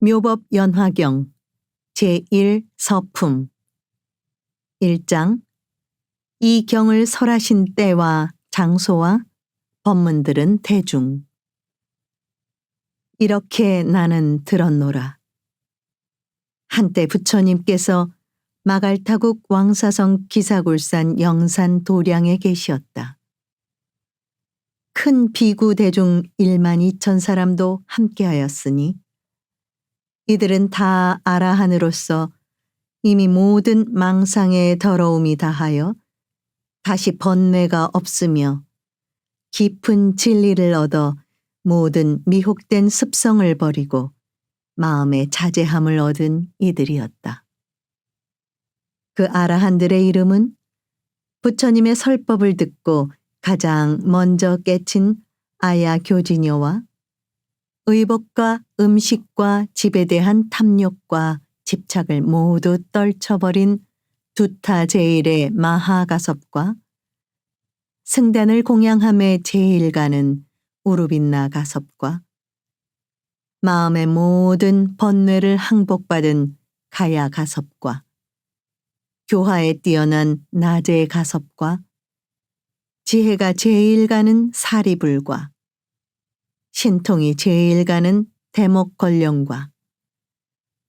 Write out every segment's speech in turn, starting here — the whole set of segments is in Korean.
묘법 연화경 제1서품 1장 이 경을 설하신 때와 장소와 법문들은 대중. 이렇게 나는 들었노라. 한때 부처님께서 마갈타국 왕사성 기사굴산 영산 도량에 계시었다. 큰 비구 대중 1만 2천 사람도 함께하였으니 이들은 다 아라한으로서 이미 모든 망상의 더러움이 다하여 다시 번뇌가 없으며 깊은 진리를 얻어 모든 미혹된 습성을 버리고 마음의 자제함을 얻은 이들이었다. 그 아라한들의 이름은 부처님의 설법을 듣고 가장 먼저 깨친 아야 교진여와 의복과 음식과 집에 대한 탐욕과 집착을 모두 떨쳐버린 두타 제일의 마하가섭과 승단을 공양함에 제일 가는 우루빈나 가섭과 마음의 모든 번뇌를 항복받은 가야 가섭과 교화에 뛰어난 나제 가섭과 지혜가 제일 가는 사리불과 신통이 제일 가는 대목걸령과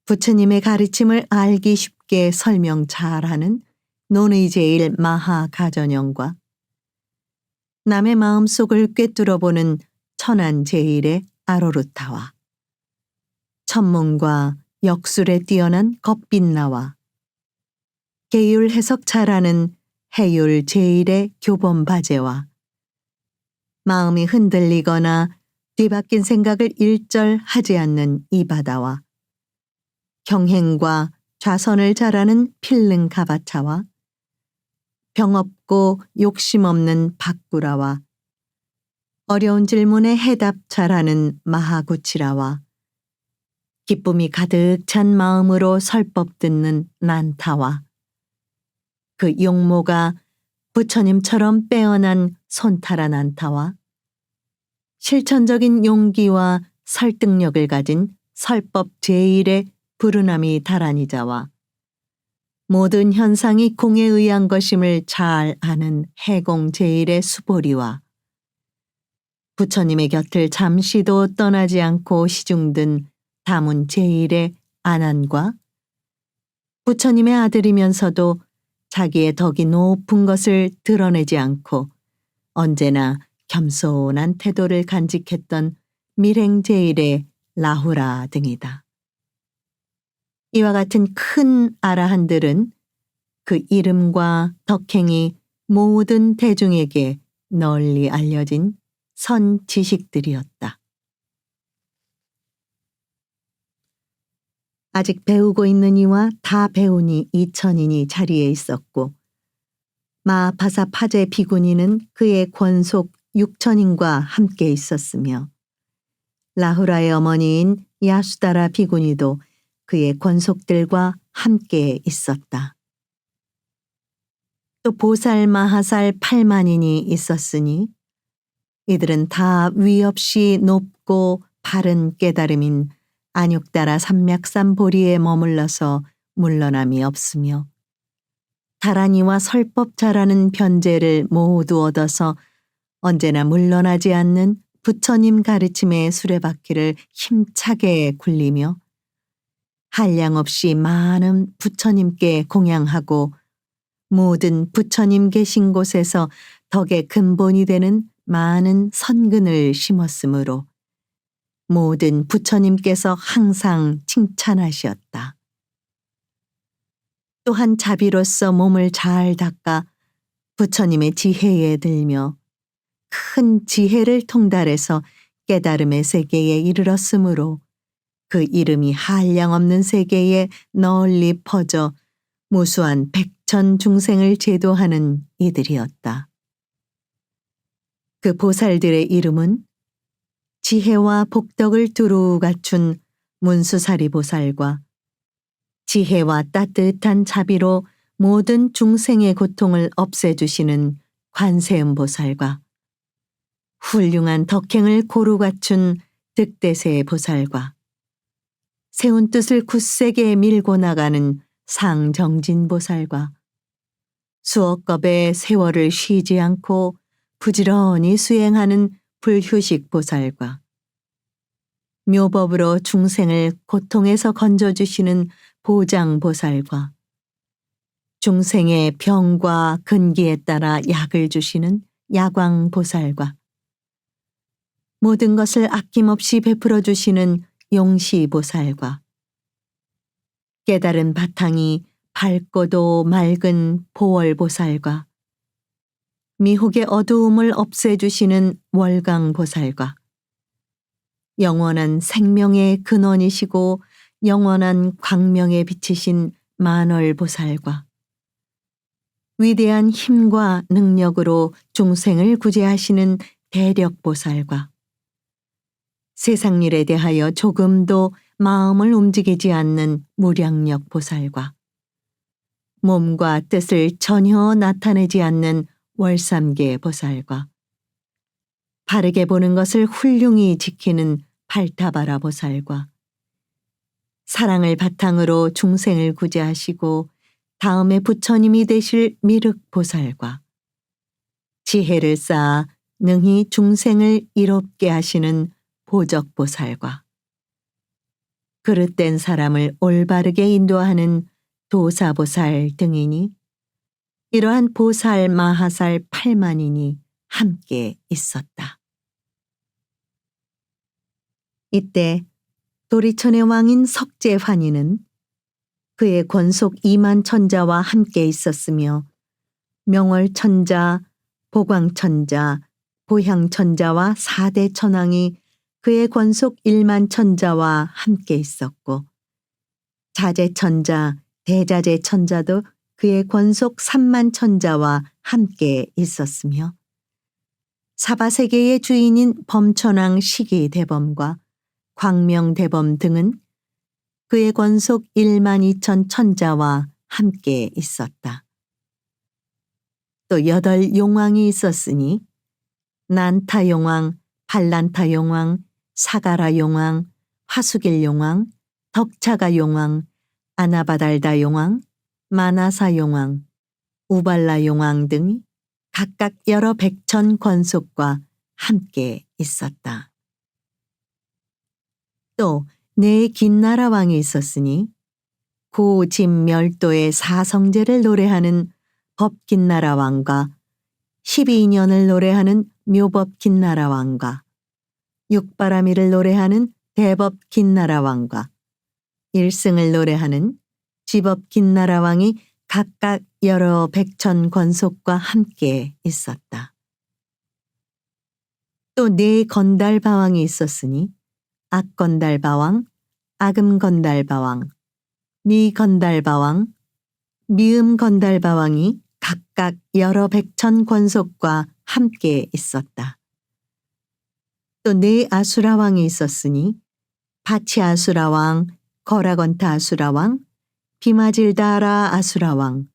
부처님의 가르침을 알기 쉽게 설명 잘하는 논의 제일 마하가전영과 남의 마음속을 꿰뚫어보는 천안 제일의 아로루타와 천문과 역술에 뛰어난 겁빛나와 계율 해석 잘하는 해율 제일의 교범바제와 마음이 흔들리거나 뒤바뀐 생각을 일절 하지 않는 이바다와 경행과 좌선을 잘하는 필릉가바차와 병없고 욕심 없는 박구라와 어려운 질문에 해답 잘하는 마하구치라와 기쁨이 가득 찬 마음으로 설법 듣는 난타와 그 용모가 부처님처럼 빼어난 손타라 난타와 실천적인 용기와 설득력을 가진 설법 제일의 부르나미 다라니자와 모든 현상이 공에 의한 것임을 잘 아는 해공 제일의 수보리와 부처님의 곁을 잠시도 떠나지 않고 시중든 다문 제일의 아난과 부처님의 아들이면서도 자기의 덕이 높은 것을 드러내지 않고 언제나 겸손한 태도를 간직했던 밀행 제일의 라후라 등이다. 이와 같은 큰 아라한들은 그 이름과 덕행이 모든 대중에게 널리 알려진 선 지식들이었다. 아직 배우고 있는 이와 다 배우니 2천인이 자리에 있었고 마하파사 파제 비구니는 그의 권속 6천인과 함께 있었으며 라후라의 어머니인 야수다라 비구니도 그의 권속들과 함께 있었다. 또 보살 마하살 8만인이 있었으니 이들은 다 위 없이 높고 바른 깨달음인 안육다라 삼맥산 보리에 머물러서 물러남이 없으며 다라니와 설법 잘하는 변제를 모두 얻어서 언제나 물러나지 않는 부처님 가르침의 수레바퀴를 힘차게 굴리며 한량없이 많은 부처님께 공양하고 모든 부처님 계신 곳에서 덕의 근본이 되는 많은 선근을 심었으므로 모든 부처님께서 항상 칭찬하시었다. 또한 자비로서 몸을 잘 닦아 부처님의 지혜에 들며 큰 지혜를 통달해서 깨달음의 세계에 이르렀으므로 그 이름이 한량없는 세계에 널리 퍼져 무수한 백천 중생을 제도하는 이들이었다. 그 보살들의 이름은 지혜와 복덕을 두루 갖춘 문수사리 보살과 지혜와 따뜻한 자비로 모든 중생의 고통을 없애주시는 관세음 보살과 훌륭한 덕행을 고루 갖춘 득대세 보살과 세운 뜻을 굳세게 밀고 나가는 상정진보살과 수억 겁의 세월을 쉬지 않고 부지런히 수행하는 불휴식보살과 묘법으로 중생을 고통에서 건져주시는 보장보살과 중생의 병과 근기에 따라 약을 주시는 야광보살과 모든 것을 아낌없이 베풀어 주시는 용시보살과 깨달은 바탕이 밝고도 맑은 보월보살과 미혹의 어두움을 없애주시는 월광보살과 영원한 생명의 근원이시고 영원한 광명에 비치신 만월보살과 위대한 힘과 능력으로 중생을 구제하시는 대력보살과 세상 일에 대하여 조금도 마음을 움직이지 않는 무량력 보살과 몸과 뜻을 전혀 나타내지 않는 월삼계 보살과 바르게 보는 것을 훌륭히 지키는 발타바라 보살과 사랑을 바탕으로 중생을 구제하시고 다음에 부처님이 되실 미륵 보살과 지혜를 쌓아 능히 중생을 이롭게 하시는 보적 보살과 그릇된 사람을 올바르게 인도하는 도사보살 등이니 이러한 보살 마하살 8만인이 함께 있었다. 이때 도리천의 왕인 석재환희는 그의 권속 2만 천자와 함께 있었으며 명월천자, 보광천자, 보향천자와 4대 천왕이 그의 권속 1만 천자와 함께 있었고 자재천자, 대자재천자도 그의 권속 3만 천자와 함께 있었으며 사바세계의 주인인 범천왕 시기대범과 광명대범 등은 그의 권속 1만 2천 천자와 함께 있었다. 또 8용왕이 있었으니 난타용왕, 발란타용왕, 사가라용왕, 화수길용왕, 덕차가용왕, 아나바달다용왕, 마나사용왕, 우발라용왕 등이 각각 여러 백천 권속과 함께 있었다. 또 네 긴나라 왕이 있었으니 고진멸도의 사성제를 노래하는 법긴나라 왕과 12년을 노래하는 묘법긴나라 왕과 육바라미를 노래하는 대법긴나라 왕과 일승을 노래하는 지법긴나라 왕이 각각 여러 백천 권속과 함께 있었다. 또 네 건달바왕이 있었으니 악건달바왕, 아금건달바왕, 미건달바왕, 미음건달바왕이 각각 여러 백천 권속과 함께 있었다. 또 네 아수라왕이 있었으니 파치아수라왕, 거라건타 아수라왕, 비마질다라 아수라왕,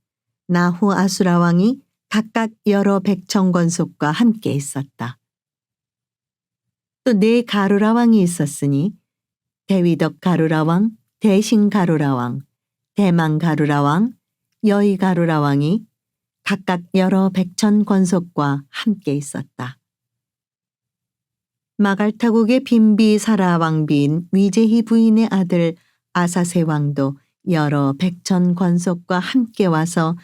나후 아수라왕이 각각 여러 백천 권속과 함께 있었다. 또 네 가루라왕이 있었으니 대위덕 가루라왕, 대신 가루라왕, 대망 가루라왕, 여의 가루라왕이 각각 여러 백천 권속과 함께 있었다. 마갈타국의 빈비사라 왕비인 위제희 부인의 아들 아사세 왕도 여러 백천 권속과 함께 와서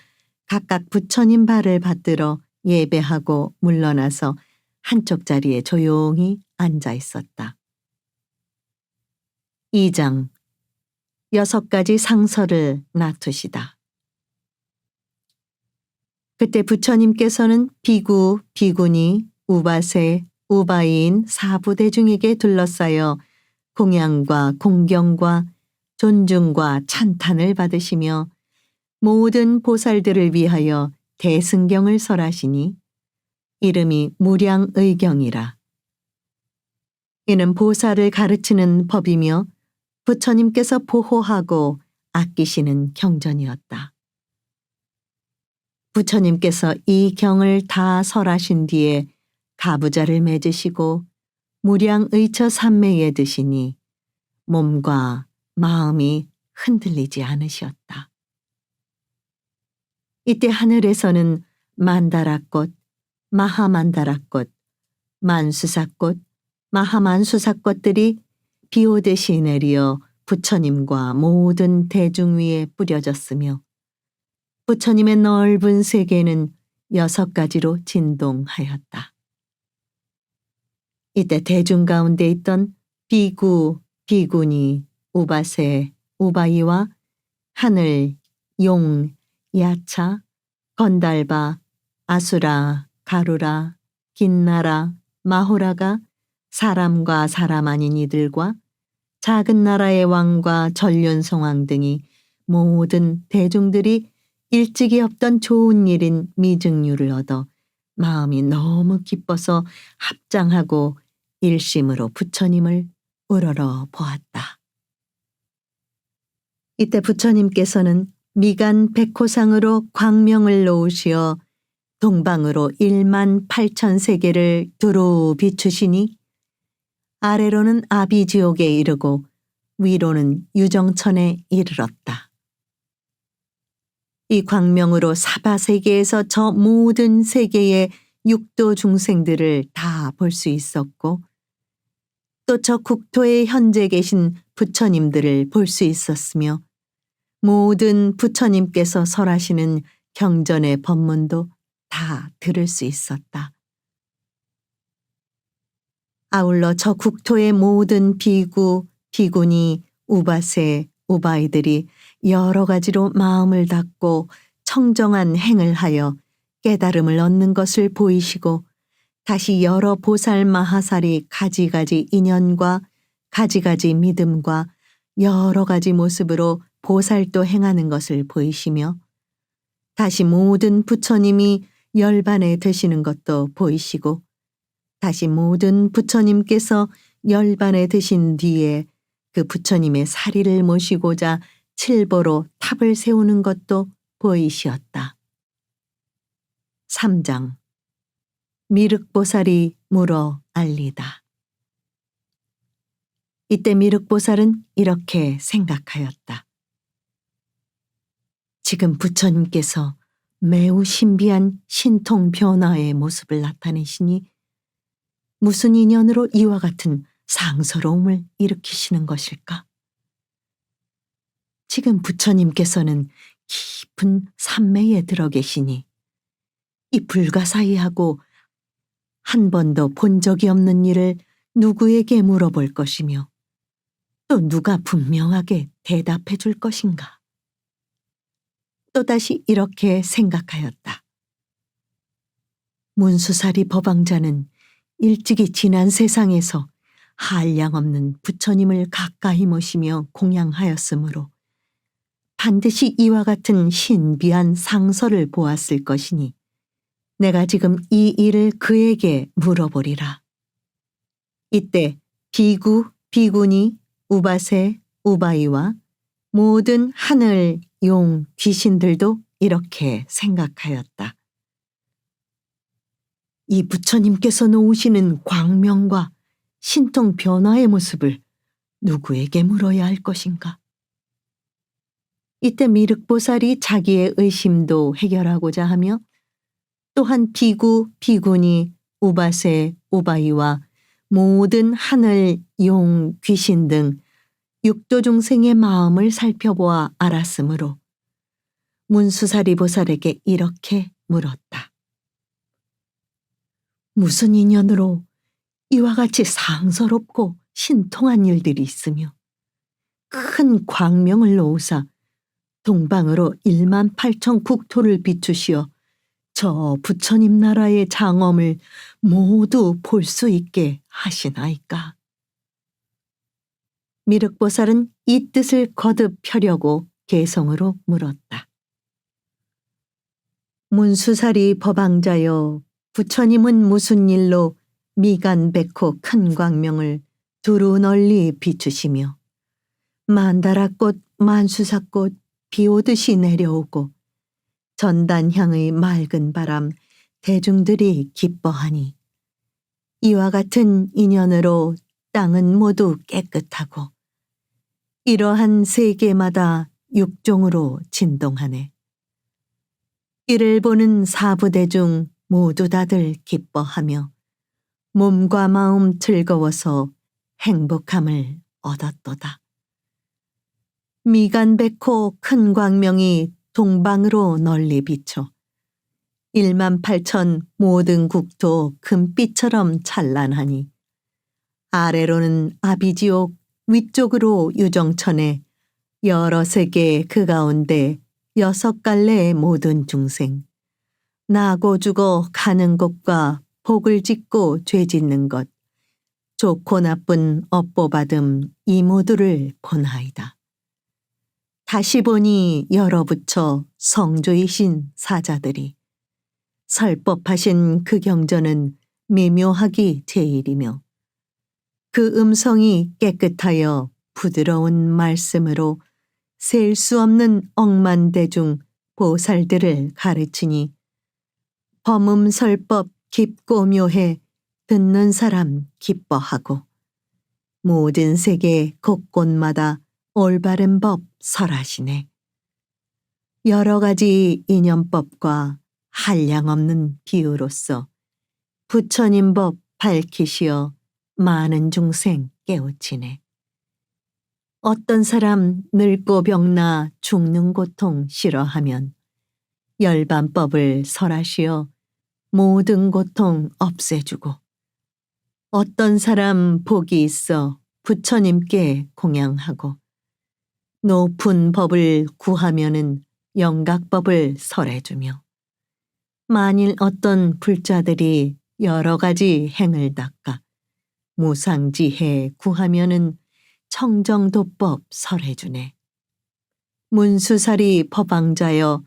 각각 부처님 발을 받들어 예배하고 물러나서 한쪽 자리에 조용히 앉아 있었다. 2장 6가지 상설을 놔두시다. 그때 부처님께서는 비구, 비구니, 우바세, 우바인 사부대중에게 둘러싸여 공양과 공경과 존중과 찬탄을 받으시며 모든 보살들을 위하여 대승경을 설하시니 이름이 무량의경이라. 이는 보살을 가르치는 법이며 부처님께서 보호하고 아끼시는 경전이었다. 부처님께서 이 경을 다 설하신 뒤에 가부좌를 맺으시고 무량의처 삼매에 드시니 몸과 마음이 흔들리지 않으셨다. 이때 하늘에서는 만다라꽃, 마하만다라꽃, 만수사꽃, 마하만수사꽃들이 비 오듯이 내리어 부처님과 모든 대중 위에 뿌려졌으며 부처님의 넓은 세계는 6가지로 진동하였다. 이때 대중 가운데 있던 비구, 비구니, 우바세, 우바이와 하늘, 용, 야차, 건달바, 아수라, 가루라, 긴나라, 마호라가 사람과 사람 아닌 이들과 작은 나라의 왕과 전륜성왕 등이 모든 대중들이 일찍이 없던 좋은 일인 미증류를 얻어 마음이 너무 기뻐서 합장하고 일심으로 부처님을 우러러 보았다. 이때 부처님께서는 미간 백호상으로 광명을 놓으시어 동방으로 18,000세계를 두루 비추시니 아래로는 아비지옥에 이르고 위로는 유정천에 이르렀다. 이 광명으로 사바세계에서 저 모든 세계의 육도 중생들을 다 볼 수 있었고 또 저 국토에 현재 계신 부처님들을 볼 수 있었으며 모든 부처님께서 설하시는 경전의 법문도 다 들을 수 있었다. 아울러 저 국토의 모든 비구, 비구니, 우바세, 우바이들이 여러 가지로 마음을 닫고 청정한 행을 하여 깨달음을 얻는 것을 보이시고 다시 여러 보살 마하살이 가지가지 인연과 가지가지 믿음과 여러 가지 모습으로 보살도 행하는 것을 보이시며 다시 모든 부처님이 열반에 드시는 것도 보이시고 다시 모든 부처님께서 열반에 드신 뒤에 그 부처님의 사리를 모시고자 칠보로 탑을 세우는 것도 보이시었다. 3장 미륵보살이 물어 알리다. 이때 미륵보살은 이렇게 생각하였다. 지금 부처님께서 매우 신비한 신통 변화의 모습을 나타내시니 무슨 인연으로 이와 같은 상서로움을 일으키시는 것일까? 지금 부처님께서는 깊은 삼매에 들어 계시니 이 불가사의하고 한 번도 본 적이 없는 일을 누구에게 물어볼 것이며 또 누가 분명하게 대답해 줄 것인가? 또다시 이렇게 생각하였다. 문수사리 법왕자는 일찍이 지난 세상에서 한량없는 부처님을 가까이 모시며 공양하였으므로 반드시 이와 같은 신비한 상서를 보았을 것이니 내가 지금 이 일을 그에게 물어보리라. 이때 비구, 비구니, 우바세, 우바이와 모든 하늘, 용, 귀신들도 이렇게 생각하였다. 이 부처님께서 놓으시는 광명과 신통 변화의 모습을 누구에게 물어야 할 것인가? 이때 미륵보살이 자기의 의심도 해결하고자 하며 또한 비구, 비구니, 우바세, 우바이와 모든 하늘, 용, 귀신 등 육도 중생의 마음을 살펴보아 알았으므로 문수사리 보살에게 이렇게 물었다. 무슨 인연으로 이와 같이 상서롭고 신통한 일들이 있으며 큰 광명을 놓으사 동방으로 18,000 국토를 비추시어 저 부처님 나라의 장엄을 모두 볼 수 있게 하시나이까? 미륵보살은 이 뜻을 거듭 펴려고 개성으로 물었다. 문수사리 법왕자여, 부처님은 무슨 일로 미간백호 큰 광명을 두루 널리 비추시며 만다라꽃, 만수사꽃 비오듯이 내려오고 전단향의 맑은 바람 대중들이 기뻐하니 이와 같은 인연으로 땅은 모두 깨끗하고 이러한 세계마다 육종으로 진동하네. 이를 보는 사부대중 모두 다들 기뻐하며 몸과 마음 즐거워서 행복함을 얻었도다. 미간백호 큰 광명이 동방으로 널리 비쳐 18,000 모든 국토 금빛처럼 찬란하니 아래로는 아비지옥, 위쪽으로 유정천에 여러 세계 그 가운데 6갈래의 모든 중생, 나고 죽어 가는 곳과 복을 짓고 죄 짓는 것, 좋고 나쁜 업보받음 이 모두를 보나이다. 다시 보니 여러 부처 성조이신 사자들이 설법하신 그 경전은 미묘하기 제일이며 그 음성이 깨끗하여 부드러운 말씀으로 셀 수 없는 억만대중 보살들을 가르치니 범음설법 깊고 묘해 듣는 사람 기뻐하고 모든 세계 곳곳마다 올바른 법 설하시네. 여러 가지 인연법과 한량없는 비유로서 부처님 법 밝히시어 많은 중생 깨우치네. 어떤 사람 늙고 병나 죽는 고통 싫어하면 열반법을 설하시어 모든 고통 없애주고 어떤 사람 복이 있어 부처님께 공양하고 높은 법을 구하면은 영각법을 설해주며 만일 어떤 불자들이 여러 가지 행을 닦아 무상지혜 구하면은 청정도법 설해주네. 문수살이 법왕자여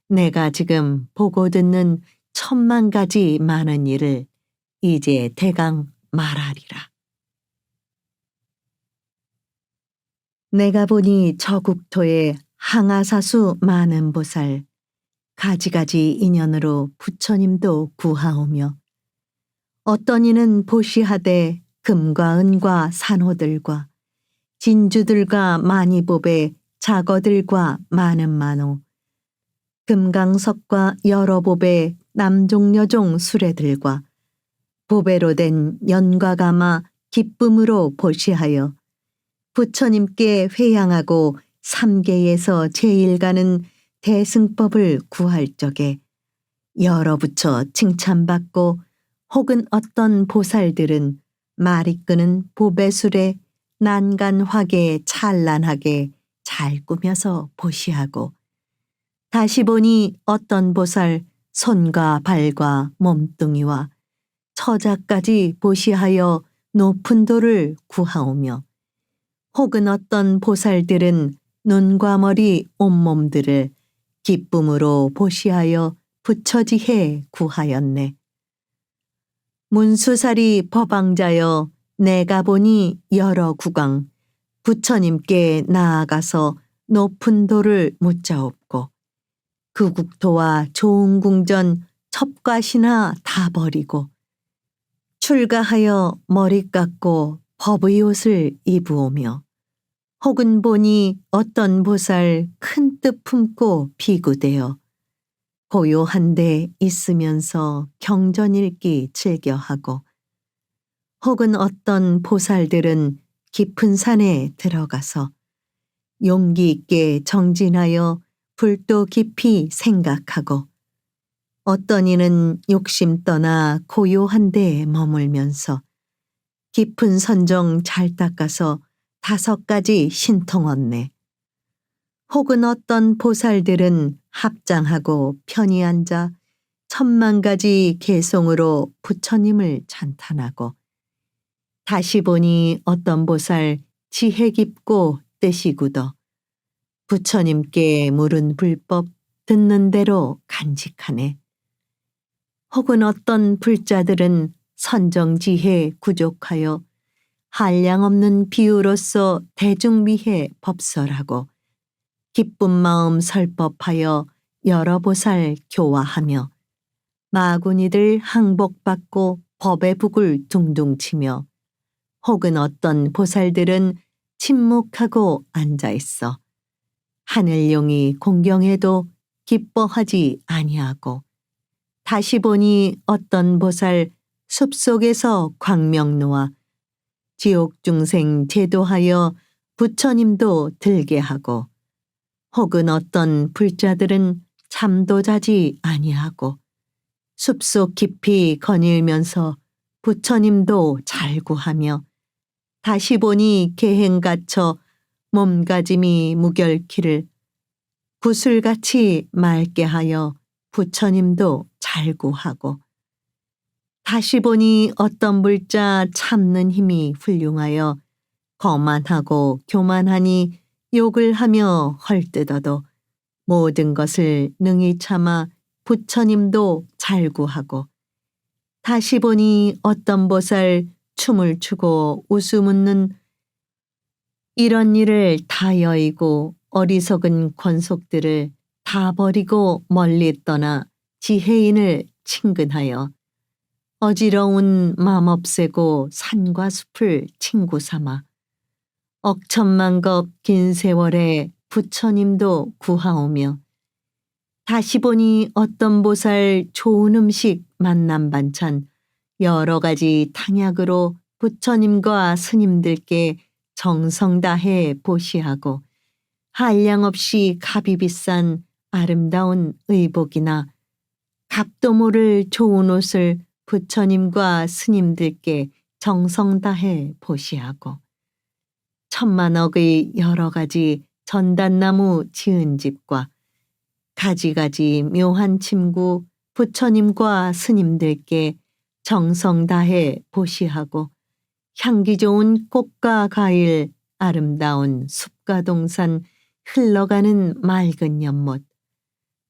내가 지금 보고 듣는 10,000가지 많은 일을 이제 대강 말하리라. 내가 보니 저 국토에 항아사수 많은 보살 가지가지 인연으로 부처님도 구하오며 어떤 이는 보시하되 금과 은과 산호들과 진주들과 많이 보배 자거들과 많은 만호 금강석과 여러 보배 남종여종 수레들과 보배로 된 연과 가마 기쁨으로 보시하여 부처님께 회양하고 3계에서 제일 가는 대승법을 구할 적에 여러 부처 칭찬받고 혹은 어떤 보살들은 말이 끄는 보배술에 난간화게 찬란하게 잘 꾸며서 보시하고 다시 보니 어떤 보살 손과 발과 몸뚱이와 처자까지 보시하여 높은 도를 구하오며 혹은 어떤 보살들은 눈과 머리 온몸들을 기쁨으로 보시하여 부처지혜 구하였네. 문수살이 법왕자여 내가 보니 여러 국왕 부처님께 나아가서 높은 도를 묻자옵고 그 국토와 좋은 궁전 첩과시나 다 버리고 출가하여 머리 깎고 법의 옷을 입으오며 혹은 보니 어떤 보살 큰 뜻 품고 비구되어 고요한 데 있으면서 경전 읽기 즐겨하고 혹은 어떤 보살들은 깊은 산에 들어가서 용기 있게 정진하여 불도 깊이 생각하고 어떤 이는 욕심 떠나 고요한 데에 머물면서 깊은 선정 잘 닦아서 5가지 신통 얻네. 혹은 어떤 보살들은 합장하고 편히 앉아 10,000가지 개송으로 부처님을 찬탄하고 다시 보니 어떤 보살 지혜 깊고 뜻이 굳어 부처님께 물은 불법 듣는 대로 간직하네. 혹은 어떤 불자들은 선정지혜 구족하여 한량없는 비유로서 대중미해 법설하고 기쁜 마음 설법하여 여러 보살 교화하며 마구니들 항복받고 법의 북을 둥둥 치며 혹은 어떤 보살들은 침묵하고 앉아 있어. 하늘용이 공경해도 기뻐하지 아니하고 다시 보니 어떤 보살 숲속에서 광명 놓아 지옥 중생 제도하여 부처님도 들게 하고 혹은 어떤 불자들은 잠도 자지 아니하고 숲속 깊이 거닐면서 부처님도 잘구하며 다시 보니 개행 갇혀 몸가짐이 무결키를 구슬같이 맑게 하여 부처님도 잘구하고 다시 보니 어떤 불자 참는 힘이 훌륭하여 거만하고 교만하니 욕을 하며 헐뜯어도 모든 것을 능히 참아 부처님도 잘구하고 다시 보니 어떤 보살 춤을 추고 웃음 웃는 이런 일을 다 여의고 어리석은 권속들을 다 버리고 멀리 떠나 지혜인을 친근하여 어지러운 맘 없애고 산과 숲을 친구 삼아 억천만겁 긴 세월에 부처님도 구하오며 다시 보니 어떤 보살 좋은 음식 만남 반찬 여러 가지 탕약으로 부처님과 스님들께 정성 다해 보시하고 한량없이 값이 비싼 아름다운 의복이나 값도 모를 좋은 옷을 부처님과 스님들께 정성 다해 보시하고 천만억의 여러 가지 전단나무 지은 집과 가지가지 묘한 침구 부처님과 스님들께 정성 다해 보시하고 향기 좋은 꽃과 과일 아름다운 숲과 동산 흘러가는 맑은 연못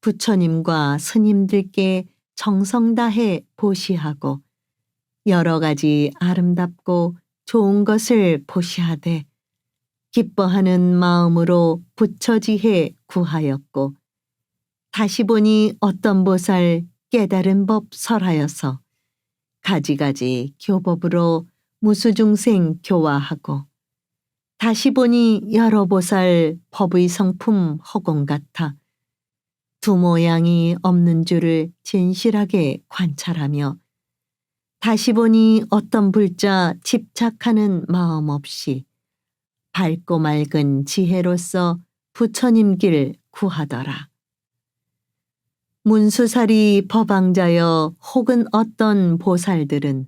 부처님과 스님들께 정성 다해 보시하고 여러 가지 아름답고 좋은 것을 보시하되 기뻐하는 마음으로 부처지혜 구하였고 다시 보니 어떤 보살 깨달은 법 설하여서 가지가지 교법으로 무수중생 교화하고 다시 보니 여러 보살 법의 성품 허공 같아 두 모양이 없는 줄을 진실하게 관찰하며 다시 보니 어떤 불자 집착하는 마음 없이 밝고 맑은 지혜로서 부처님 길 구하더라. 문수살이 법왕자여 혹은 어떤 보살들은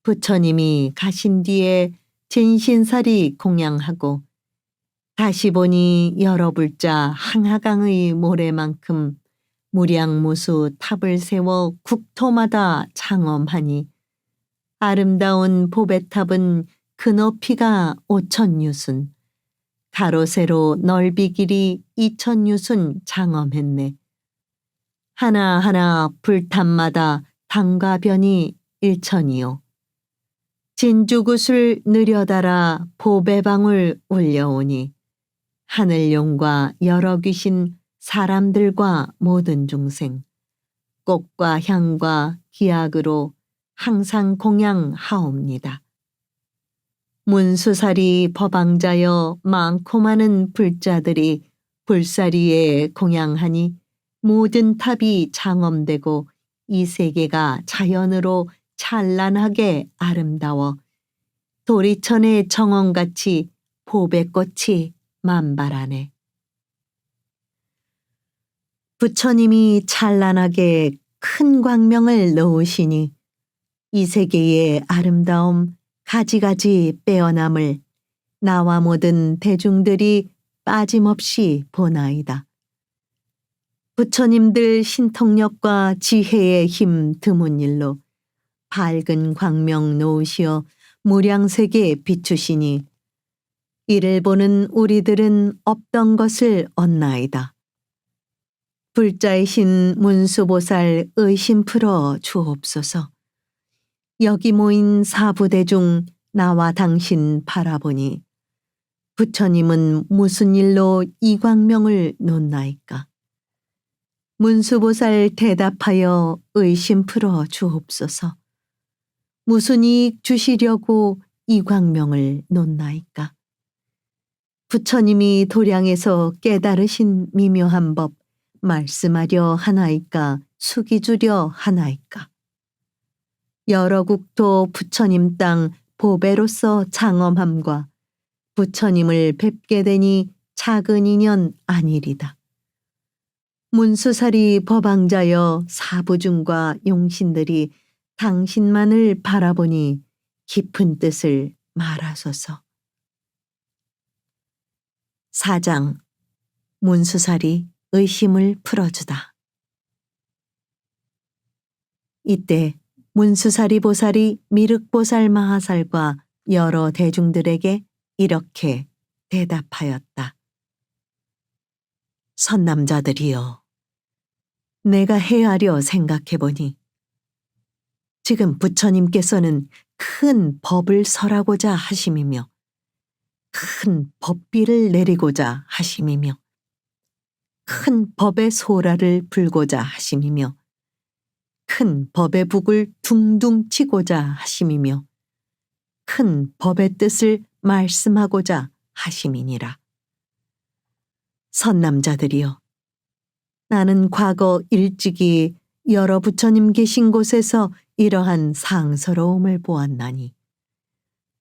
부처님이 가신 뒤에 진신살이 공양하고 다시 보니 여러 불자 항하강의 모래만큼 무량무수 탑을 세워 국토마다 장엄하니 아름다운 보배탑은 그 높이가 5,000유순, 가로 세로 넓이 길이 2,000유순 장엄했네. 하나하나 불탑마다 방과 변이 1,000이요. 진주굿을 느려달아 보배방울 올려오니 하늘용과 여러 귀신 사람들과 모든 중생 꽃과 향과 기약으로 항상 공양하옵니다. 문수살이 법왕자여 많고 많은 불자들이 불사리에 공양하니 모든 탑이 장엄되고 이 세계가 자연으로 찬란하게 아름다워 도리천의 정원같이 보배꽃이 만발하네. 부처님이 찬란하게 큰 광명을 놓으시니 이 세계의 아름다움 가지가지 빼어남을 나와 모든 대중들이 빠짐없이 보나이다. 부처님들 신통력과 지혜의 힘 드문 일로 밝은 광명 놓으시어 무량세계 비추시니 이를 보는 우리들은 없던 것을 얻나이다. 불자이신 문수보살 의심 풀어 주옵소서. 여기 모인 사부대중 나와 당신 바라보니 부처님은 무슨 일로 이 광명을 놓나이까? 문수보살 대답하여 의심 풀어 주옵소서. 무슨 이익 주시려고 이 광명을 놓나이까? 부처님이 도량에서 깨달으신 미묘한 법 말씀하려 하나이까 숙이 주려 하나이까. 여러 국토 부처님 땅 보배로서 장엄함과 부처님을 뵙게 되니 작은 인연 아니리다. 문수살이 법왕자여 사부중과 용신들이 당신만을 바라보니 깊은 뜻을 말하소서. 4장 문수살이 의심을 풀어주다. 이때 문수살이 보살이 미륵보살 마하살과 여러 대중들에게 이렇게 대답하였다. 선남자들이여, 내가 헤아려 생각해보니 지금 부처님께서는 큰 법을 설하고자 하심이며 큰 법비를 내리고자 하심이며 큰 법의 소라를 불고자 하심이며 큰 법의 북을 둥둥 치고자 하심이며 큰 법의 뜻을 말씀하고자 하심이니라. 선남자들이여, 나는 과거 일찍이 여러 부처님 계신 곳에서 이러한 상서로움을 보았나니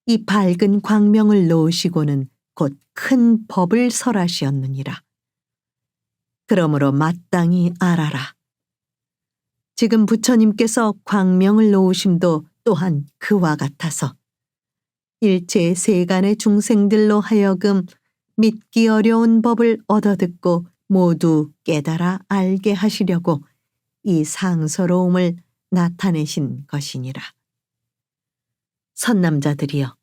이 밝은 광명을 놓으시고는 곧 큰 법을 설하시었느니라. 그러므로 마땅히 알아라. 지금 부처님께서 광명을 놓으심도 또한 그와 같아서 일체 세간의 중생들로 하여금 믿기 어려운 법을 얻어듣고 모두 깨달아 알게 하시려고 이 상서로움을 나타내신 것이니라. 선남자들이여,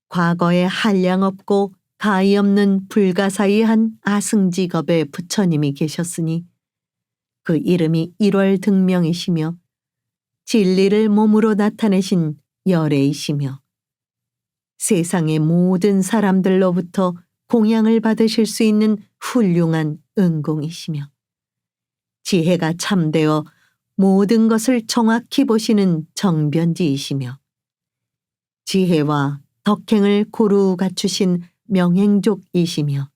과거에 한량 없고 가히 없는 불가사의한 아승직업의 부처님이 계셨으니 그 이름이 일월등명이시며 진리를 몸으로 나타내신 열애이시며 세상의 모든 사람들로부터 공양을 받으실 수 있는 훌륭한 은공이시며 지혜가 참되어 모든 것을 정확히 보시는 정변지이시며 지혜와 덕행을 고루 갖추신 명행족이시며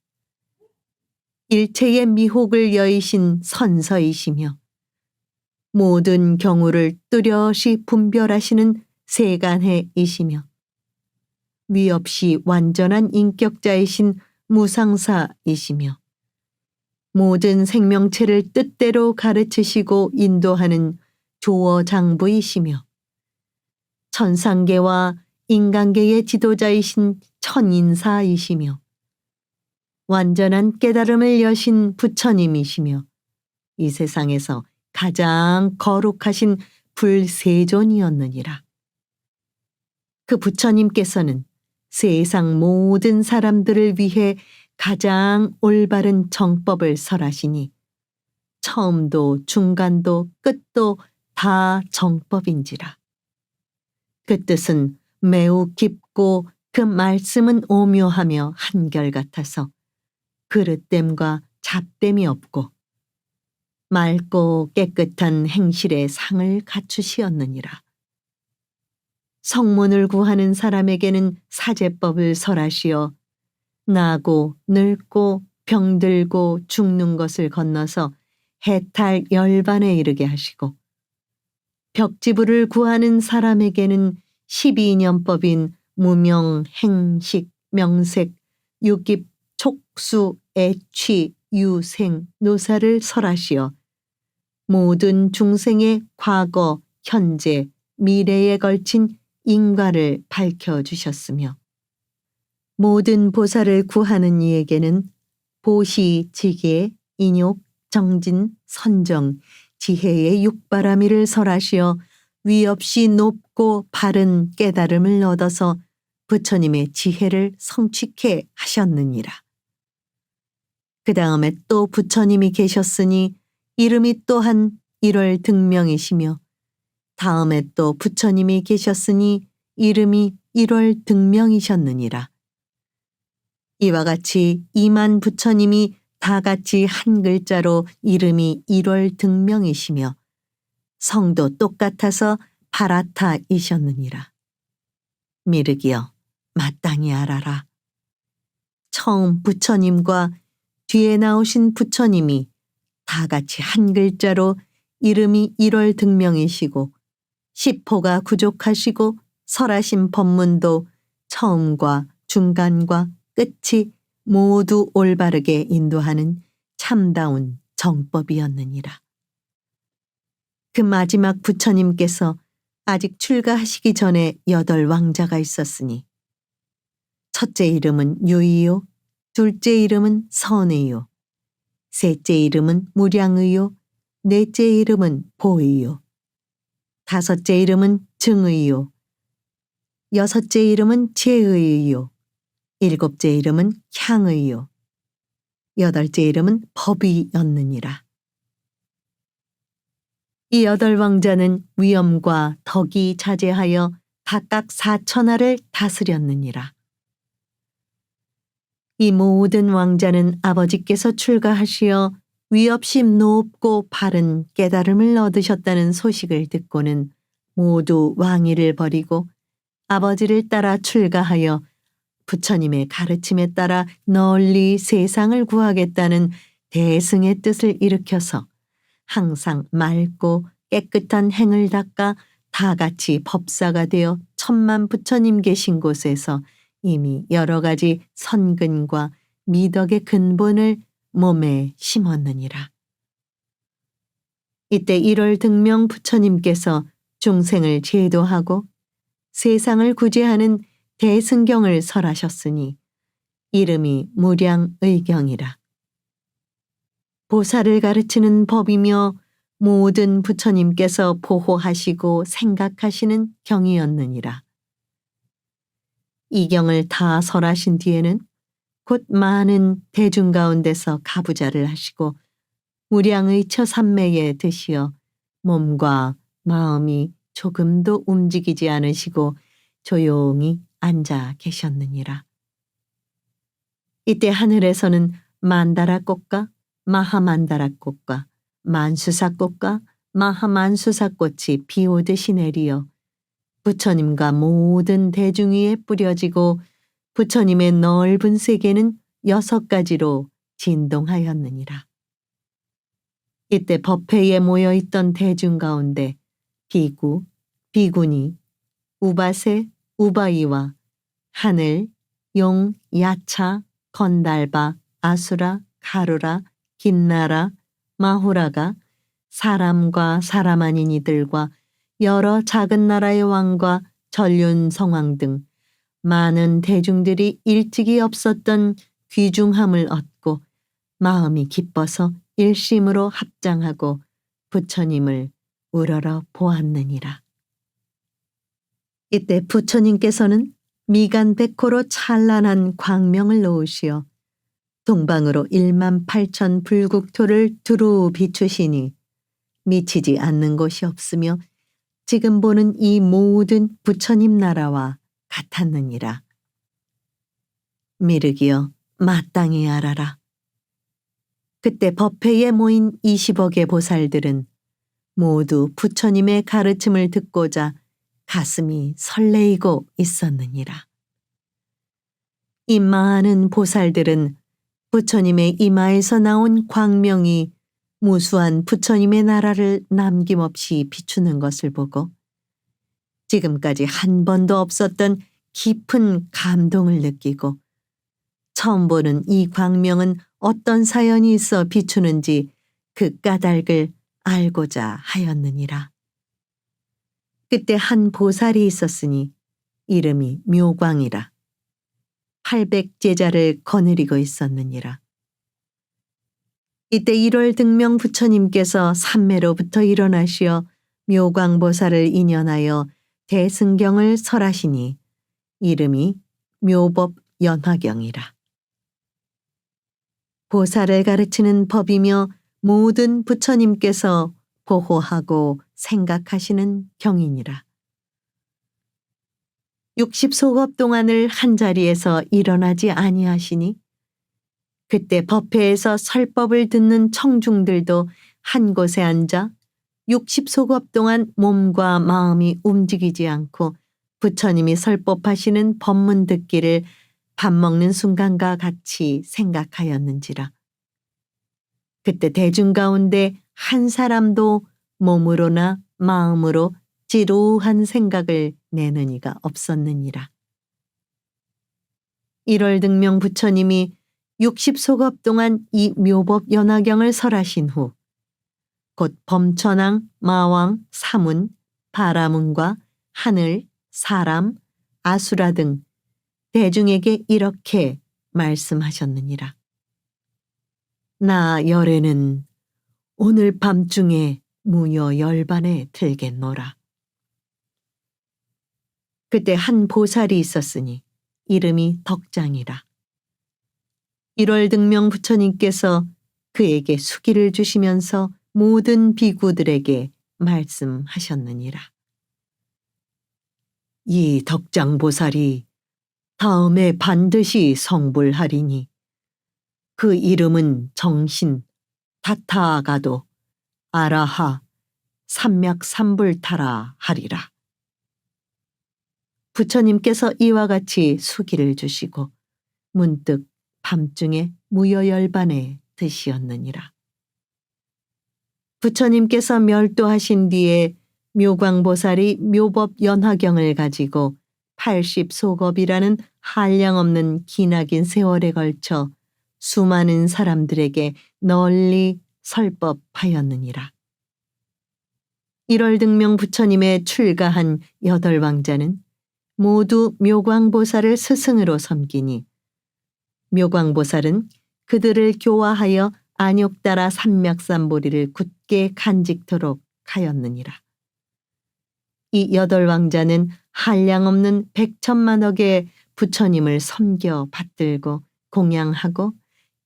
일체의 미혹을 여의신 선서이시며 모든 경우를 뚜렷이 분별하시는 세간해이시며 위 없이 완전한 인격자이신 무상사이시며 모든 생명체를 뜻대로 가르치시고 인도하는 조어장부이시며 천상계와 인간계의 지도자이신 천인사이시며 완전한 깨달음을 여신 부처님이시며 이 세상에서 가장 거룩하신 불세존이었느니라. 그 부처님께서는 세상 모든 사람들을 위해 가장 올바른 정법을 설하시니 처음도 중간도 끝도 다 정법인지라. 그 뜻은 매우 깊고 그 말씀은 오묘하며 한결같아서 그릇됨과 잡됨이 없고 맑고 깨끗한 행실의 상을 갖추시었느니라. 성문을 구하는 사람에게는 사제법을 설하시어 나고 늙고 병들고 죽는 것을 건너서 해탈 열반에 이르게 하시고 벽지부를 구하는 사람에게는 12년법인 무명, 행식, 명색, 유깁, 촉수, 애취, 유생, 노사를 설하시어 모든 중생의 과거, 현재, 미래에 걸친 인과를 밝혀주셨으며 모든 보살을 구하는 이에게는 보시, 지계, 인욕, 정진, 선정, 지혜의 육바라미를 설하시어 위 없이 높고 바른 깨달음을 얻어서 부처님의 지혜를 성취케 하셨느니라. 그 다음에 또 부처님이 계셨으니 이름이 또한 일월등명이시며 다음에 또 부처님이 계셨으니 이름이 일월등명이셨느니라. 이와 같이 2만 부처님이 다 같이 한 글자로 이름이 일월등명이시며 성도 똑같아서 바라타이셨느니라. 미륵이여, 마땅히 알아라. 처음 부처님과 뒤에 나오신 부처님이 다 같이 한 글자로 이름이 1월 등명이시고 시포가 구족하시고 설하신 법문도 처음과 중간과 끝이 모두 올바르게 인도하는 참다운 정법이었느니라. 그 마지막 부처님께서 아직 출가하시기 전에 8왕자가 있었으니 첫째 이름은 유이요, 둘째 이름은 선의요, 셋째 이름은 무량의요, 넷째 이름은 보의요, 다섯째 이름은 증의요, 여섯째 이름은 제의요, 일곱째 이름은 향의요, 여덟째 이름은 법이었느니라. 이 8왕자는 위엄과 덕이 자제하여 각각 4천하를 다스렸느니라. 이 모든 왕자는 아버지께서 출가하시어 위업심 높고 바른 깨달음을 얻으셨다는 소식을 듣고는 모두 왕위를 버리고 아버지를 따라 출가하여 부처님의 가르침에 따라 널리 세상을 구하겠다는 대승의 뜻을 일으켜서 항상 맑고 깨끗한 행을 닦아 다 같이 법사가 되어 천만 부처님 계신 곳에서 이미 여러 가지 선근과 미덕의 근본을 몸에 심었느니라. 이때 1월 등명 부처님께서 중생을 제도하고 세상을 구제하는 대승경을 설하셨으니 이름이 무량의경이라. 보살을 가르치는 법이며 모든 부처님께서 보호하시고 생각하시는 경이었느니라. 이 경을 다 설하신 뒤에는 곧 많은 대중 가운데서 가부좌를 하시고 무량의 처삼매에 드시어 몸과 마음이 조금도 움직이지 않으시고 조용히 앉아 계셨느니라. 이때 하늘에서는 만다라 꽃과 마하만다라 꽃과 만수사 꽃과 마하만수사 꽃이 비오듯이 내리어 부처님과 모든 대중 위에 뿌려지고 부처님의 넓은 세계는 6가지로 진동하였느니라. 이때 법회에 모여있던 대중 가운데 비구, 비구니, 우바세, 우바이와 하늘, 용, 야차, 건달바, 아수라, 가루라, 김나라, 마후라가 사람과 사람 아닌 이들과 여러 작은 나라의 왕과 전륜 성왕 등 많은 대중들이 일찍이 없었던 귀중함을 얻고 마음이 기뻐서 일심으로 합장하고 부처님을 우러러 보았느니라. 이때 부처님께서는 미간백호로 찬란한 광명을 놓으시어 동방으로 18,000 불국토를 두루 비추시니 미치지 않는 곳이 없으며 지금 보는 이 모든 부처님 나라와 같았느니라. 미륵이여 마땅히 알아라. 그때 법회에 모인 20억의 보살들은 모두 부처님의 가르침을 듣고자 가슴이 설레이고 있었느니라. 이 많은 보살들은 부처님의 이마에서 나온 광명이 무수한 부처님의 나라를 남김없이 비추는 것을 보고 지금까지 한 번도 없었던 깊은 감동을 느끼고 처음 보는 이 광명은 어떤 사연이 있어 비추는지 그 까닭을 알고자 하였느니라. 그때 한 보살이 있었으니 이름이 묘광이라. 800제자를 거느리고 있었느니라. 이때 1월 등명 부처님께서 삼매로부터 일어나시어 묘광보살을 인연하여 대승경을 설하시니 이름이 묘법연화경이라. 보살을 가르치는 법이며 모든 부처님께서 보호하고 생각하시는 경이니라. 60소급 동안을 한자리에서 일어나지 아니하시니 그때 법회에서 설법을 듣는 청중들도 한 곳에 앉아 60소급 동안 몸과 마음이 움직이지 않고 부처님이 설법하시는 법문 듣기를 밥 먹는 순간과 같이 생각하였는지라. 그때 대중 가운데 한 사람도 몸으로나 마음으로 지루한 생각을 내는 이가 없었느니라. 1월 등명 부처님이 60소겁 동안 이 묘법 연화경을 설하신 후 곧 범천왕, 마왕, 사문, 바라문과 하늘, 사람, 아수라 등 대중에게 이렇게 말씀하셨느니라. 나 열애는 오늘 밤중에 무여 열반에 들겠노라. 그때 한 보살이 있었으니 이름이 덕장이라. 1월 등명 부처님께서 그에게 수기를 주시면서 모든 비구들에게 말씀하셨느니라. 이 덕장 보살이 다음에 반드시 성불하리니 그 이름은 정신, 타타가도, 아라하, 삼맥삼불타라 하리라. 부처님께서 이와 같이 수기를 주시고 문득 밤중에 무여열반에 드시었느니라. 부처님께서 멸도하신 뒤에 묘광보살이 묘법 연화경을 가지고 80소겁이라는 한량없는 기나긴 세월에 걸쳐 수많은 사람들에게 널리 설법하였느니라. 1월 등명 부처님의 출가한 8왕자는 모두 묘광보살을 스승으로 섬기니 묘광보살은 그들을 교화하여 안욕따라 삼맥삼보리를 굳게 간직토록 하였느니라. 이 8왕자는 한량없는 100천만억의 부처님을 섬겨 받들고 공양하고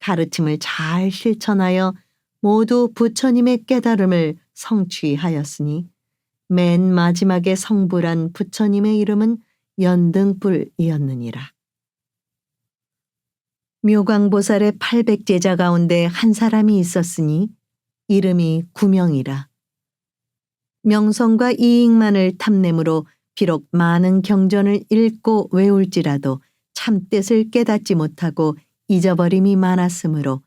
가르침을 잘 실천하여 모두 부처님의 깨달음을 성취하였으니 맨 마지막에 성불한 부처님의 이름은 연등불이었느니라. 묘광보살의 800제자 가운데 한 사람이 있었으니 이름이 구명이라. 명성과 이익만을 탐내므로 비록 많은 경전을 읽고 외울지라도 참뜻을 깨닫지 못하고 잊어버림이 많았으므로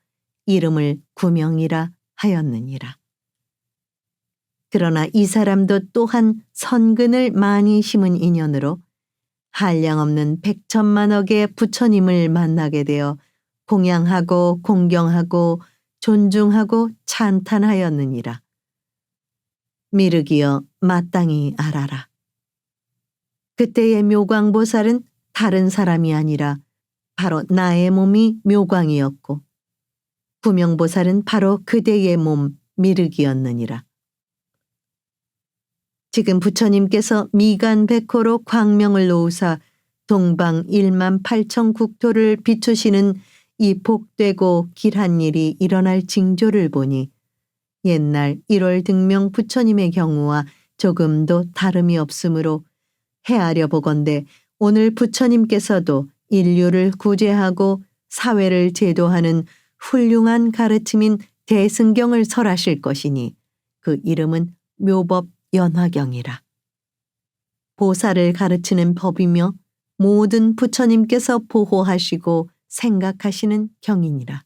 이름을 구명이라 하였느니라. 그러나 이 사람도 또한 선근을 많이 심은 인연으로 한량없는 100천만억의 부처님을 만나게 되어 공양하고 공경하고 존중하고 찬탄하였느니라. 미륵이여 마땅히 알아라. 그때의 묘광보살은 다른 사람이 아니라 바로 나의 몸이 묘광이었고 구명보살은 바로 그대의 몸 미륵이었느니라. 지금 부처님께서 미간백호로 광명을 놓으사 동방 1만 8천 국토를 비추시는 이 복되고 길한 일이 일어날 징조를 보니 옛날 1월 등명 부처님의 경우와 조금도 다름이 없으므로 헤아려 보건대 오늘 부처님께서도 인류를 구제하고 사회를 제도하는 훌륭한 가르침인 대승경을 설하실 것이니 그 이름은 묘법 연화경이라. 보살을 가르치는 법이며 모든 부처님께서 보호하시고 생각하시는 경이니라.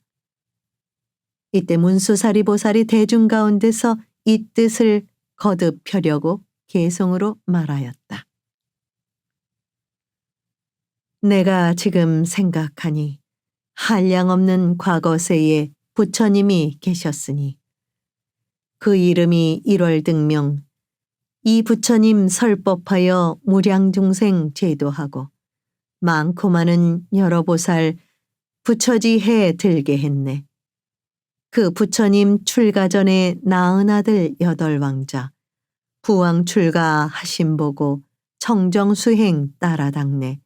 이때 문수사리 보살이 대중 가운데서 이 뜻을 거듭 펴려고 개성으로 말하였다. 내가 지금 생각하니 한량없는 과거세에 부처님이 계셨으니 그 이름이 1월 등명, 이 부처님 설법하여 무량중생 제도하고 많고 많은 여러 보살 부처지해 들게 했네. 그 부처님 출가 전에 낳은 아들 8왕자, 부왕 출가하심 보고 청정수행 따라닥네.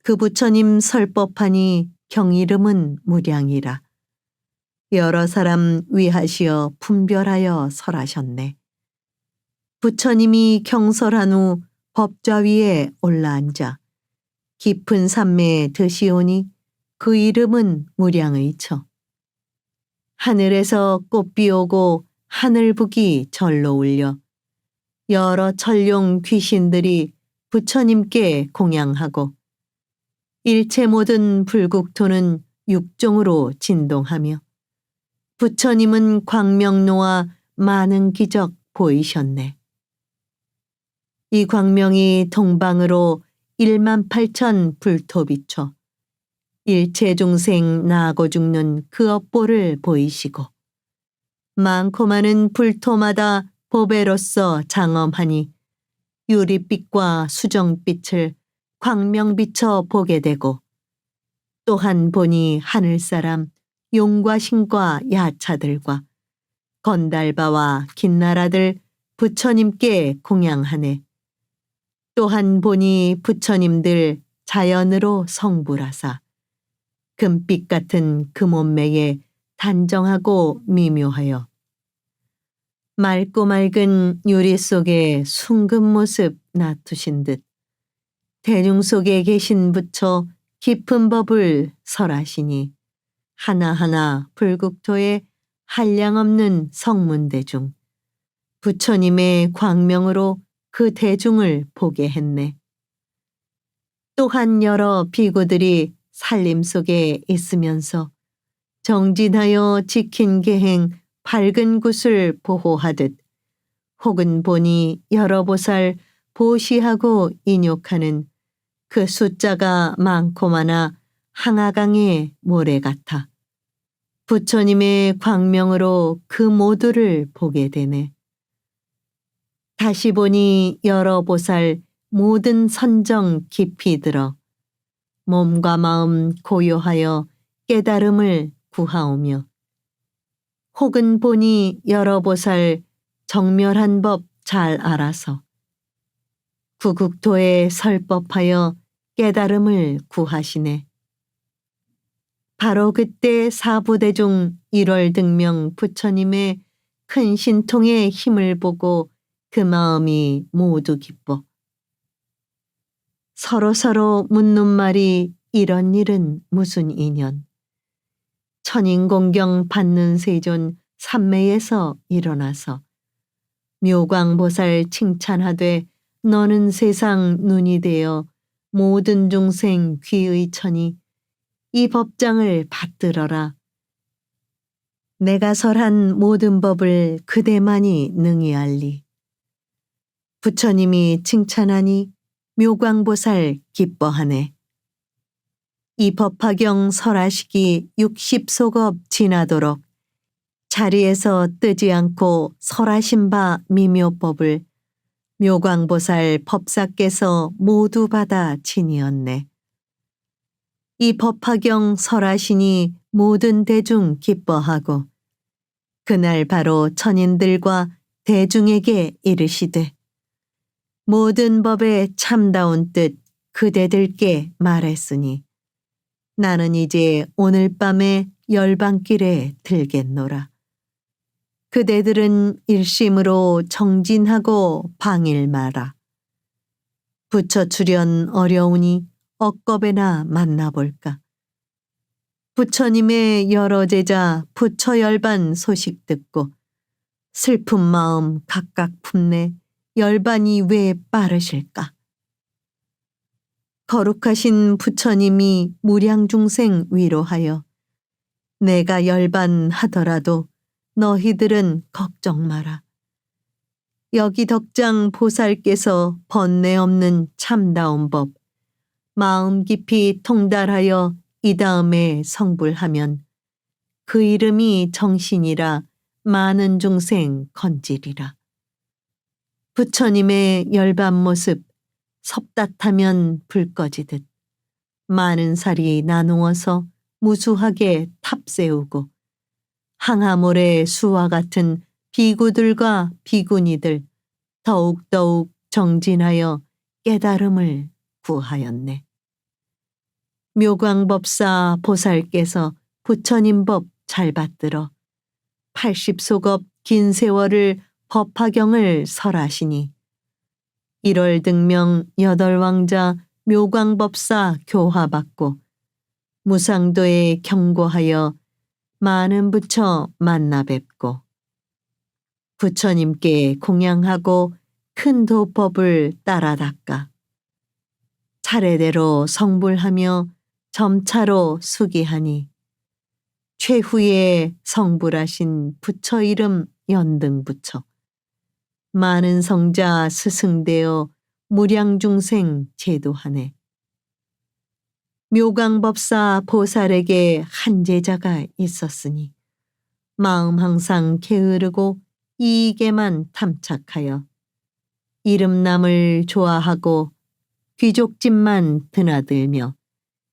그 부처님 설법하니 경이름은 무량이라. 여러 사람 위하시어 분별하여 설하셨네. 부처님이 경설한 후 법좌 위에 올라앉아 깊은 산매에 드시오니 그 이름은 무량의처. 하늘에서 꽃비 오고 하늘북이 절로 울려 여러 천룡 귀신들이 부처님께 공양하고 일체 모든 불국토는 육종으로 진동하며 부처님은 광명로와 많은 기적 보이셨네. 이 광명이 동방으로 18,000 불토 비춰 일체 중생 나고 죽는 그 업보를 보이시고 많고 많은 불토마다 보배로서 장엄하니 유리빛과 수정빛을 광명비쳐 보게 되고 또한 보니 하늘사람 용과 신과 야차들과 건달바와 긴나라들 부처님께 공양하네. 또한 보니 부처님들 자연으로 성불하사 금빛 같은 그 몸매에 단정하고 미묘하여 맑고 맑은 유리 속에 숭금 모습 놔두신 듯 대중 속에 계신 부처 깊은 법을 설하시니 하나하나 불국토에 한량없는 성문대중 부처님의 광명으로 그 대중을 보게 했네. 또한 여러 비구들이 살림 속에 있으면서 정진하여 지킨 계행 밝은 굿을 보호하듯 혹은 보니 여러 보살 보시하고 인욕하는 그 숫자가 많고 많아 항아강의 모래 같아 부처님의 광명으로 그 모두를 보게 되네. 다시 보니 여러 보살 모든 선정 깊이 들어 몸과 마음 고요하여 깨달음을 구하오며 혹은 보니 여러 보살 정멸한 법 잘 알아서 구국토에 설법하여 깨달음을 구하시네. 바로 그때 사부대중 1월 등명 부처님의 큰 신통의 힘을 보고 그 마음이 모두 기뻐 서로서로 묻는 말이 이런 일은 무슨 인연. 천인공경 받는 세존 삼매에서 일어나서 묘광보살 칭찬하되 너는 세상 눈이 되어 모든 중생 귀의 천이 이 법장을 받들어라. 내가 설한 모든 법을 그대만이 능히 알리. 부처님이 칭찬하니 묘광보살 기뻐하네. 이 법화경 설하시기 60소겁 지나도록 자리에서 뜨지 않고 설하신 바 미묘법을 묘광보살 법사께서 모두 받아 지니었네. 이 법화경 설하시니 모든 대중 기뻐하고 그날 바로 천인들과 대중에게 이르시되 모든 법에 참다운 뜻 그대들께 말했으니 나는 이제 오늘 밤에 열반길에 들겠노라. 그대들은 일심으로 정진하고 방일 마라. 부처 출현 어려우니 억겁에나 만나볼까. 부처님의 여러 제자 부처 열반 소식 듣고 슬픈 마음 각각 품네 열반이 왜 빠르실까. 거룩하신 부처님이 무량중생 위로하여 내가 열반하더라도 너희들은 걱정 마라. 여기 덕장 보살께서 번뇌 없는 참다운 법 마음 깊이 통달하여 이 다음에 성불하면 그 이름이 정신이라 많은 중생 건지리라. 부처님의 열반 모습 섭dat하면 불 꺼지듯 많은 살이 나누어서 무수하게 탑세우고 항아모래 수와 같은 비구들과 비구니들 더욱더욱 정진하여 깨달음을 구하였네. 묘광법사 보살께서 부처님 법 잘 받들어 80소겁 긴 세월을 법화경을 설하시니 1월 등명 8왕자 묘광법사 교화받고 무상도에 경고하여 많은 부처 만나 뵙고 부처님께 공양하고 큰 도법을 따라 닦아 차례대로 성불하며 점차로 수기하니 최후에 성불하신 부처 이름 연등부처, 많은 성자 스승되어 무량중생 제도하네. 묘강법사 보살에게 한 제자가 있었으니 마음 항상 게으르고 이익에만 탐착하여 이름남을 좋아하고 귀족집만 드나들며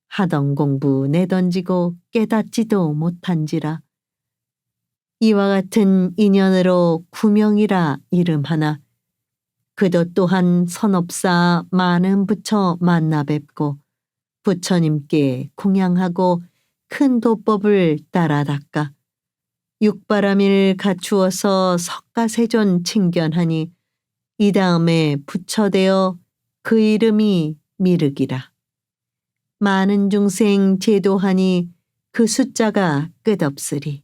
하던 공부 내던지고 깨닫지도 못한지라. 이와 같은 인연으로 구명이라 이름 하나 그도 또한 선업사 많은 부처 만나 뵙고 부처님께 공양하고 큰 도법을 따라 닦아 육바람일 갖추어서 석가세존 칭견하니 이 다음에 부처되어 그 이름이 미륵이라. 많은 중생 제도하니 그 숫자가 끝없으리.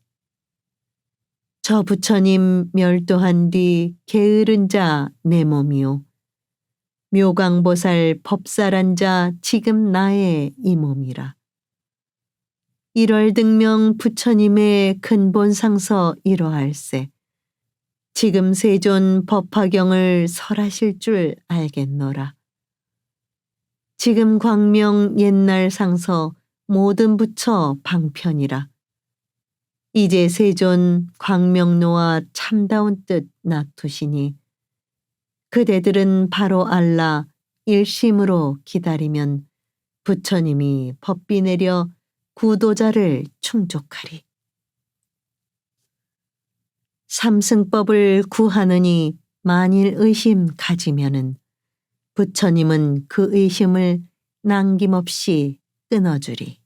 저 부처님 멸도한 뒤 게으른 자 내 몸이요. 묘강보살 법사란 자 지금 나의 이 몸이라. 1월 등명 부처님의 근본상서 이러할세. 지금 세존 법화경을 설하실 줄 알겠노라. 지금 광명 옛날 상서 모든 부처 방편이라. 이제 세존 광명노와 참다운 뜻 놔두시니 그대들은 바로 알라 일심으로 기다리면 부처님이 법비 내려 구도자를 충족하리. 삼승법을 구하느니 만일 의심 가지면은 부처님은 그 의심을 남김없이 끊어주리.